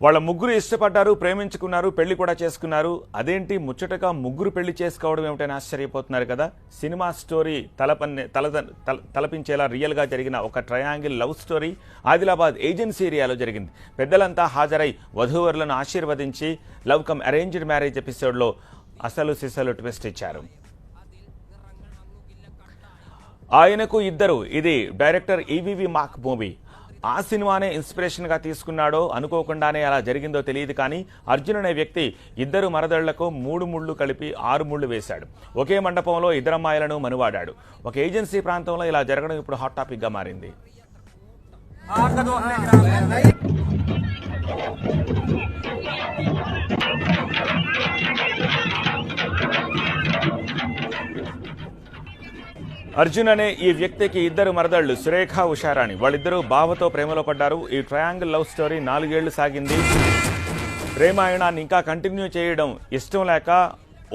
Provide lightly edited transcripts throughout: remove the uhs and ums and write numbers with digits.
వాళ్ళ ముగ్గురు ఇష్టపడ్డారు, ప్రేమించుకున్నారు, పెళ్లి కూడా చేసుకున్నారు. అదేంటి ముచ్చటగా ముగ్గురు పెళ్లి చేసుకోవడం ఏమిటని ఆశ్చర్యపోతున్నారు కదా. సినిమా స్టోరీ తలపించేలా రియల్గా జరిగిన ఒక triangle love story Adilabad agency ఏరియాలో జరిగింది. పెద్దలంతా హాజరై వధూవరులను ఆశీర్వదించి లవ్ కమ్ అరేంజ్డ్ మ్యారేజ్ ఎపిసోడ్లో అసలు సిసలు ట్విస్ట్ ఇచ్చారు. ఆయనకు ఇద్దరు, ఇది డైరెక్టర్ ఈవీవి మాక్ మూవీ. ఆ సినిమానే ఇన్స్పిరేషన్గా తీసుకున్నాడో అనుకోకుండానే అలా జరిగిందో తెలియదు, కానీ అర్జున్ అనే వ్యక్తి ఇద్దరు మరదళ్లకు 3 ముళ్ళు కలిపి 6 ముళ్ళు వేశాడు. ఒకే మండపంలో ఇద్దరమ్మాయిలను మనువాడాడు. ఒక ఏజెన్సీ ప్రాంతంలో ఇలా జరగడం ఇప్పుడు హాట్ టాపిక్గా మారింది. అర్జున్ అనే ఈ వ్యక్తికి ఇద్దరు మరదళ్లు సురేఖ, ఉషారాణి. వాళ్ళిద్దరూ బావతో ప్రేమలో పడ్డారు. ఈ ట్రయాంగిల్ లవ్ స్టోరీ 4 ఏళ్లు సాగింది. ప్రేమాయణాన్ని ఇంకా కంటిన్యూ చేయడం ఇష్టం లేక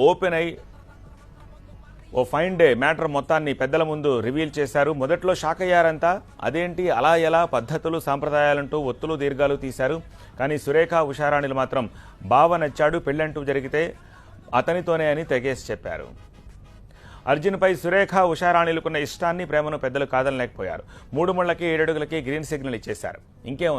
ఓపెన్ అయి ఓ ఫైన్ డే మ్యాటర్ మొత్తాన్ని పెద్దల ముందు రివీల్ చేశారు. మొదట్లో షాక్ అయ్యారంతా. అదేంటి అలా ఎలా, పద్ధతులు సంప్రదాయాలంటూ ఒత్తులు దీర్ఘాలు తీశారు. కానీ సురేఖ, ఉషారాణిలు మాత్రం బావ నచ్చాడు, పెళ్ళంటూ జరిగితే అతనితోనే అని తెగేసి చెప్పారు. అర్జున్పై సురేఖ, ఉషారాణిలకున్న ఇష్టాన్ని, ప్రేమను పెద్దలు కాదనలేకపోయారు. 3 ముళ్లకి 7 అడుగులకి గ్రీన్ సిగ్నల్ ఇచ్చేశారు. ఇంకేం